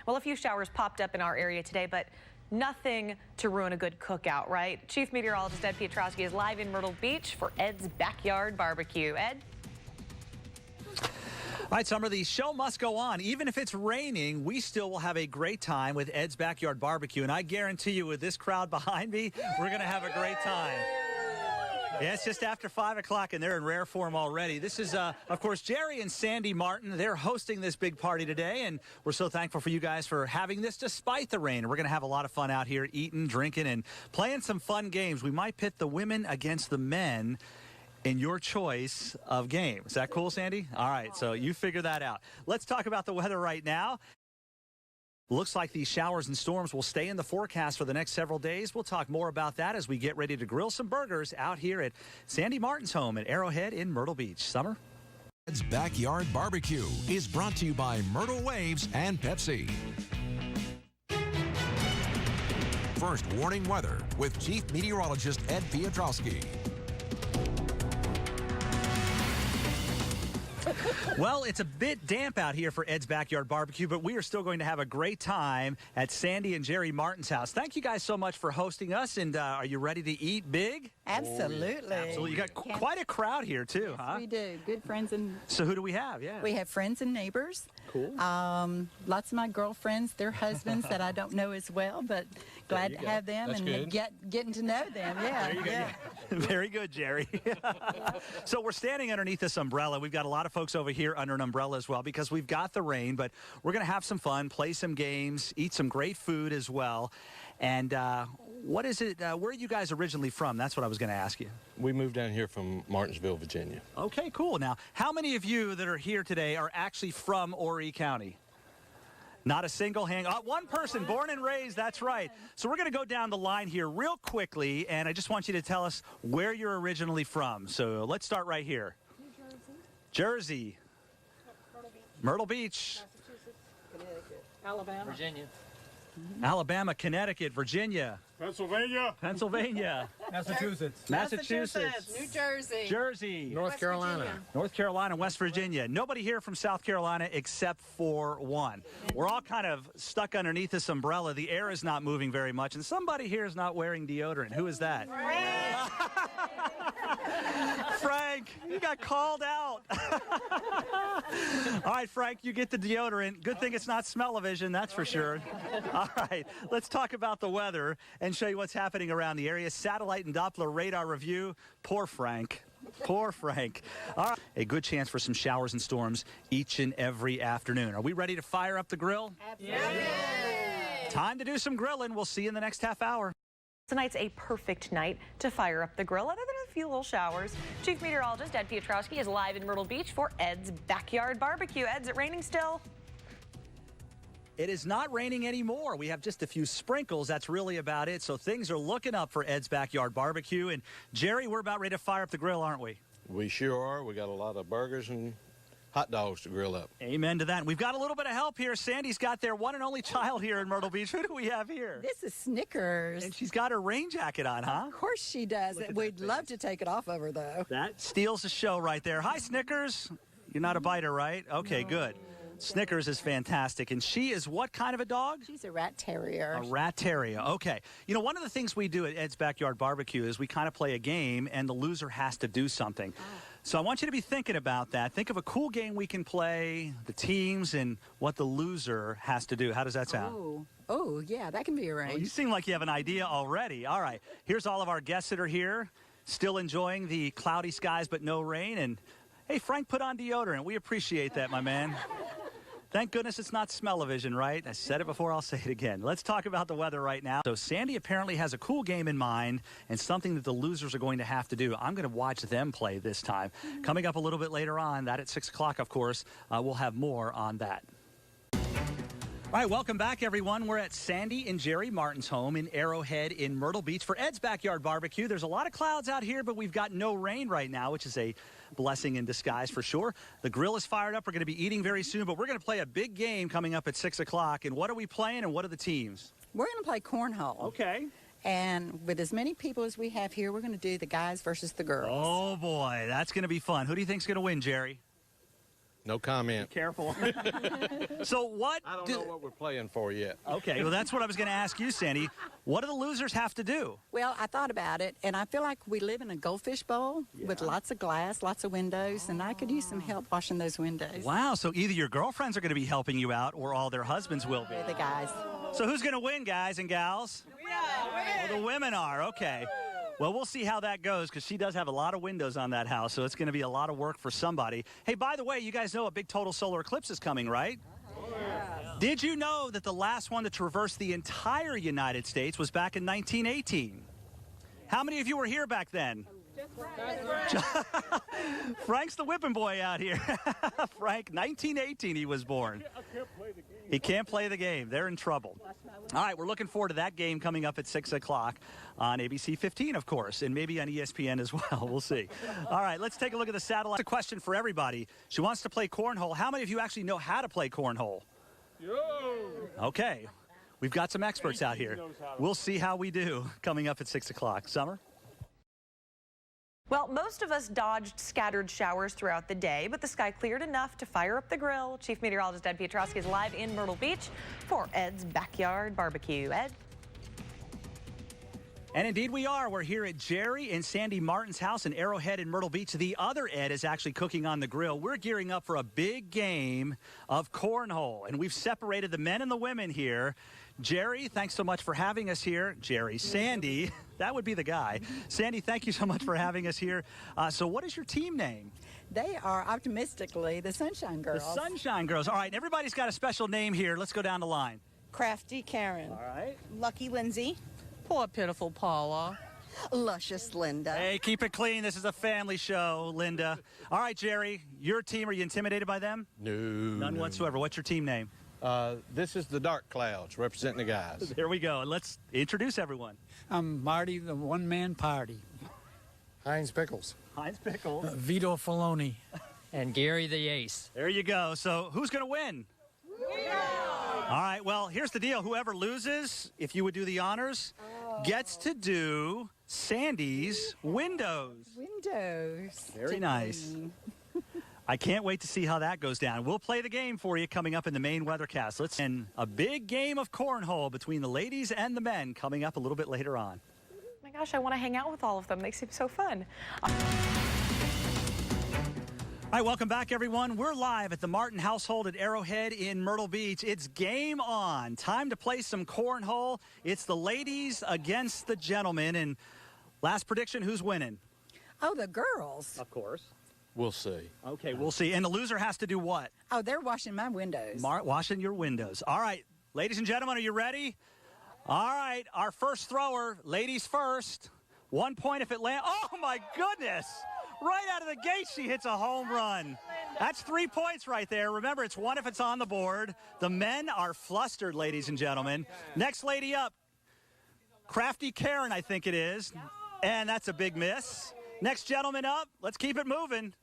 Well, a few showers popped up in our area today, but nothing to ruin a good cookout, right? Chief Meteorologist Ed Piotrowski is live in Myrtle Beach for Ed's Backyard Barbecue. Ed? All right, Summer, the show must go on. Even if it's raining, we still will have a great time with Ed's Backyard Barbecue. And I guarantee you, with this crowd behind me, we're going to have a great time. Yeah, it's just after 5 o'clock, and they're in rare form already. This is, of course, Jerry and Sandy Martin. They're hosting this big party today, and we're so thankful for you guys for having this despite the rain. We're going to have a lot of fun out here, eating, drinking, and playing some fun games. We might pit the women against the men in your choice of game. Is that cool, Sandy? All right, so you figure that out. Let's talk about the weather right now. Looks like these showers and storms will stay in the forecast for the next several days. We'll talk more about that as we get ready to grill some burgers out here at Sandy Martin's home at Arrowhead in Myrtle Beach. Summer? Ed's Backyard Barbecue is brought to you by Myrtle Waves and Pepsi. First warning weather with Chief Meteorologist Ed Piotrowski. Well, it's a bit damp out here for Ed's Backyard Barbecue, but we are still going to have a great time at Sandy and Jerry Martin's house. Thank you guys so much for hosting us, and are you ready to eat big? Absolutely. Absolutely. You got quite a crowd here, too, Yes, huh? we do. Good friends and... So who do we have? Yeah. We have friends and neighbors. Cool. Lots of my girlfriends, their husbands that I don't know as well, but glad to have them. That's and getting to know them. Yeah. There you go. Yeah. Very good, Jerry. So we're standing underneath this umbrella. We've got a lot of folks over here under an umbrella as well because we've got the rain, but we're going to have some fun, play some games, eat some great food as well. And what is it? Where are you guys originally from? That's what I was going to ask you. We moved down here from Martinsville, Virginia. Okay, cool. Now, how many of you that are here today are actually from Horry County? Not a single hand. One person, born and raised, that's right. So we're going to go down the line here real quickly, and I just want you to tell us where you're originally from. So let's start right here. New Jersey. Jersey. Myrtle Beach. Massachusetts. Connecticut. Alabama. Virginia. Alabama, Connecticut, Virginia. Pennsylvania. Pennsylvania. Massachusetts. Massachusetts. New Jersey. Jersey. North Carolina. Virginia. North Carolina, West Virginia. Nobody here from South Carolina except for one. We're all kind of stuck underneath this umbrella. The air is not moving very much, and somebody here is not wearing deodorant. Who is that? Frank, you got called out. All right, Frank, you get the deodorant. Good thing it's not smell-o-vision, that's for sure. All right, let's talk about the weather and show you what's happening around the area. Satellite and Doppler radar review. Poor Frank. Poor Frank. All right, a good chance for some showers and storms each and every afternoon. Are we ready to fire up the grill? Absolutely. Time to do some grilling. We'll see you in the next half hour. Tonight's a perfect night to fire up the grill, other than a few little showers. Chief Meteorologist Ed Piotrowski is live in Myrtle Beach for Ed's Backyard Barbecue. Ed, is it raining still? It is not raining anymore. We have just a few sprinkles. That's really about it. So things are looking up for Ed's Backyard Barbecue. And Jerry, we're about ready to fire up the grill, aren't we? We sure are. We got a lot of burgers and hot dogs to grill up. Amen to that. And we've got a little bit of help here. Sandy's got their one and only child here in Myrtle Beach. Who do we have here? This is Snickers. And she's got her rain jacket on, huh? Of course she does. We'd love to take it off of her, though. That steals the show right there. Hi, Snickers. You're not a biter, right? Okay, good. Snickers is fantastic. And she is what kind of a dog? She's a rat terrier. A rat terrier. Okay. You know, one of the things we do at Ed's Backyard Barbecue is we kind of play a game, and the loser has to do something. So I want you to be thinking about that. Think of a cool game we can play, the teams, and what the loser has to do. How does that sound? Oh, yeah, that can be Oh, you arranged. seem like you have an idea already. All right. Here's all of our guests that are here, still enjoying the cloudy skies but no rain. And, hey, Frank, put on deodorant. We appreciate that, my man. Thank goodness it's not smell-o-vision, right? I said it before, I'll say it again. Let's talk about the weather right now. So Sandy apparently has a cool game in mind and something that the losers are going to have to do. I'm going to watch them play this time. Coming up a little bit later on, that at 6 o'clock, of course, we'll have more on that. All right, welcome back, everyone. We're at Sandy and Jerry Martin's home in Arrowhead in Myrtle Beach for Ed's Backyard Barbecue. There's a lot of clouds out here, but we've got no rain right now, which is a blessing in disguise for sure. The grill is fired up. We're going to be eating very soon, but we're going to play a big game coming up at 6 o'clock. And what are we playing, and what are the teams? We're going to play cornhole. Okay. And with as many people as we have here, we're going to do the guys versus the girls. Oh, boy, that's going to be fun. Who do you think's going to win, Jerry? No comment. Careful. So what? I don't know what we're playing for yet. Okay, well, that's what I was going to ask you, Sandy. What do the losers have to do? Well, I thought about it, and I feel like we live in a goldfish bowl with lots of glass, lots of windows, and I could use some help washing those windows. Wow, so either your girlfriends are going to be helping you out or all their husbands will be. The guys. So who's going to win, guys and gals? Well, the women are. Okay. Well, we'll see how that goes because she does have a lot of windows on that house, so it's going to be a lot of work for somebody. Hey, by the way, you guys know a big total solar eclipse is coming, right? Did you know that the last one to traverse the entire United States was back in 1918? How many of you were here back then? Frank's the whipping boy out here. Frank, 1918 he was born. He can't play the game. They're in trouble. All right, we're looking forward to that game coming up at 6 o'clock on ABC 15, of course, and maybe on ESPN as well. We'll see. All right, let's take a look at the satellite. A question for everybody. She wants to play cornhole. How many of you actually know how to play cornhole? Okay. We've got some experts out here. We'll see how we do coming up at 6 o'clock. Summer? Well, most of us dodged scattered showers throughout the day, but the sky cleared enough to fire up the grill. Chief Meteorologist Ed Piotrowski is live in Myrtle Beach for Ed's Backyard Barbecue. Ed? And indeed we are. We're here at Jerry and Sandy Martin's house in Arrowhead in Myrtle Beach. The other Ed is actually cooking on the grill. We're gearing up for a big game of cornhole, and we've separated the men and the women here. Jerry, thanks so much for having us here. Jerry, Sandy, that would be the guy. Sandy, thank you so much for having us here. So what is your team name? They are optimistically the Sunshine Girls. The Sunshine Girls. All right, everybody's got a special name here. Let's go down the line. Crafty Karen. All right. Lucky Lindsay. Poor pitiful Paula. Luscious Linda. Hey, keep it clean. This is a family show, Linda. All right, Jerry, your team, are you intimidated by them? No. None whatsoever. What's your team name? This is the Dark Clouds representing the guys. There we go. And let's introduce everyone. I'm Marty, the one-man party. Heinz Pickles. Heinz Pickles. Vito Filoni. And Gary the Ace. There you go. So who's going to win? All right, well, here's the deal. Whoever loses, if you would do the honors, gets to do Sandy's windows. Windows. Very nice. I can't wait to see how that goes down. We'll play the game for you coming up in the main weathercast. Let's end a big game of cornhole between the ladies and the men coming up a little bit later on. Oh my gosh, I want to hang out with all of them. They seem so fun. All right, welcome back, everyone. We're live at the Martin household at Arrowhead in Myrtle Beach. It's game on. Time to play some cornhole. It's the ladies against the gentlemen. And last prediction, who's winning? Oh, the girls. Of course. We'll see. Okay, we'll see. And the loser has to do what? Oh, they're washing my windows. Washing your windows. All right, ladies and gentlemen, are you ready? All right, our first thrower, ladies first. 1 point if it lands. Oh, my goodness. Right out of the gate, she hits a home run. That's 3 points right there. Remember, it's one if it's on the board. The men are flustered, ladies and gentlemen. Next lady up, Crafty Karen, I think it is. And that's a big miss. Next gentleman up, let's keep it moving.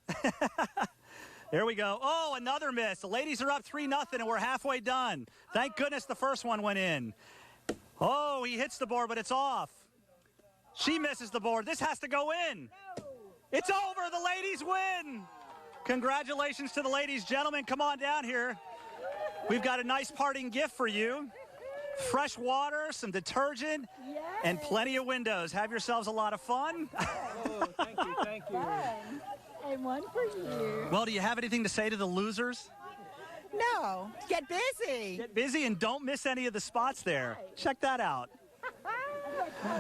There we go. Oh, another miss. The ladies are up 3-0, and we're halfway done. Thank goodness the first one went in. Oh, he hits the board, but it's off. She misses the board. This has to go in. It's over. The ladies win. Congratulations to the ladies. Gentlemen, come on down here. We've got a nice parting gift for you. Fresh water, some detergent, and plenty of windows. Have yourselves a lot of fun. Oh, thank you, thank you. And one for you. Well, do you have anything to say to the losers? No, get busy. Get busy and don't miss any of the spots there. Check that out.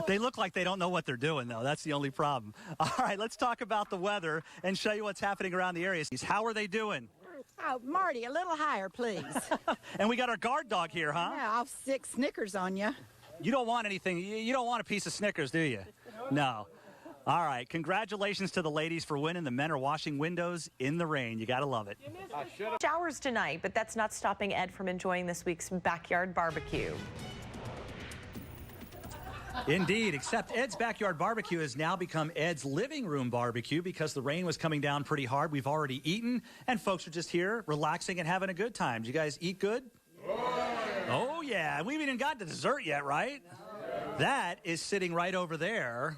They look like they don't know what they're doing, though. That's the only problem. All right, let's talk about the weather and show you what's happening around the area. How are they doing? Oh, Marty, a little higher, please. And we got our guard dog here, huh? Yeah, I'll stick Snickers on you. You don't want anything. You don't want a piece of Snickers, do you? No. All right. Congratulations to the ladies for winning. The men are washing windows in the rain. You got to love it. Showers tonight, but that's not stopping Ed from enjoying this week's backyard barbecue. Indeed, except Ed's Backyard Barbecue has now become Ed's Living Room Barbecue because the rain was coming down pretty hard. We've already eaten, and folks are just here relaxing and having a good time. Did you guys eat good? Oh, yeah. We haven't even got to dessert yet, right? That is sitting right over there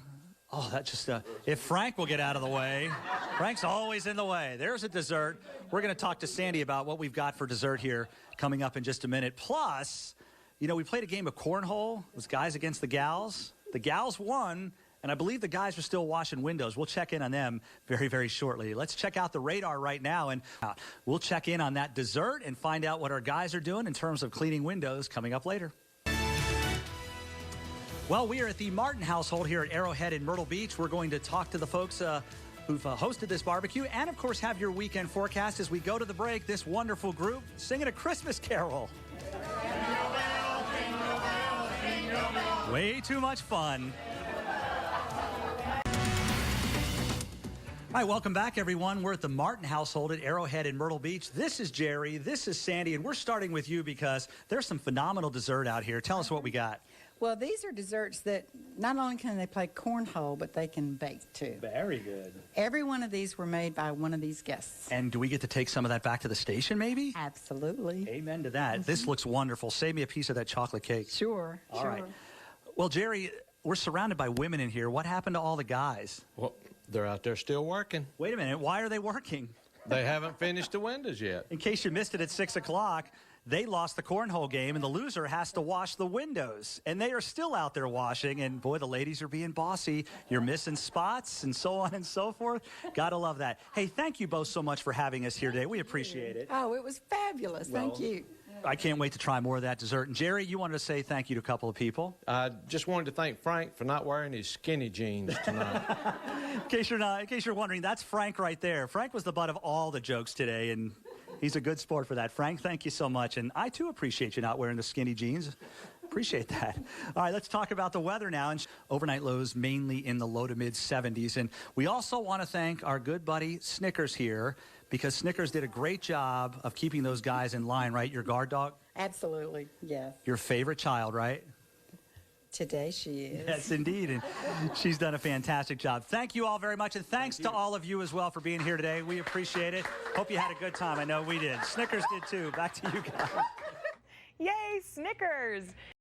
Oh, that just, if Frank will get out of the way. Frank's always in the way. There's a dessert. We're going to talk to Sandy about what we've got for dessert here coming up in just a minute. Plus, you know, we played a game of cornhole. It was guys against the gals. The gals won, and I believe the guys are still washing windows. We'll check in on them very, very shortly. Let's check out the radar right now, and we'll check in on that dessert and find out what our guys are doing in terms of cleaning windows coming up later. Well, we are at the Martin household here at Arrowhead in Myrtle Beach. We're going to talk to the folks who've hosted this barbecue and, of course, have your weekend forecast as we go to the break. This wonderful group singing a Christmas carol. Way too much fun. All right, welcome back, everyone. We're at the Martin household at Arrowhead in Myrtle Beach. This is Jerry. This is Sandy, and we're starting with you because there's some phenomenal dessert out here. Tell us what we got. Well, these are desserts that not only can they play cornhole, but they can bake too. Very good. Every one of these were made by one of these guests. And do we get to take some of that back to the station, maybe? Absolutely. Amen to that. This looks wonderful. Save me a piece of that chocolate cake. Sure. All right. Well, Jerry, we're surrounded by women in here. What happened to all the guys? Well, they're out there still working. Wait a minute. Why are they working? They haven't finished the windows yet. In case you missed it at 6 o'clock, they lost the cornhole game, and the loser has to wash the windows. And they are still out there washing, and boy, the ladies are being bossy. You're missing spots and so on and so forth. Gotta love that. Hey, thank you both so much for having us here today. We appreciate it. Oh, it was fabulous. Thank you. I can't wait to try more of that dessert. And Jerry, you wanted to say thank you to a couple of people. I just wanted to thank Frank for not wearing his skinny jeans tonight. In case you're wondering, that's Frank right there. Frank was the butt of all the jokes today, and he's a good sport for that. Frank, thank you so much. And I, too, appreciate you not wearing the skinny jeans. Appreciate that. All right, let's talk about the weather now. And overnight lows mainly in the low to mid 70s. And we also want to thank our good buddy Snickers here, because Snickers did a great job of keeping those guys in line, right? Your guard dog? Absolutely, yes. Your favorite child, right? Today she is. Yes, indeed. And she's done a fantastic job. Thank you all very much. And thanks to all of you as well for being here today. We appreciate it. Hope you had a good time. I know we did. Snickers did too. Back to you guys. Yay, Snickers.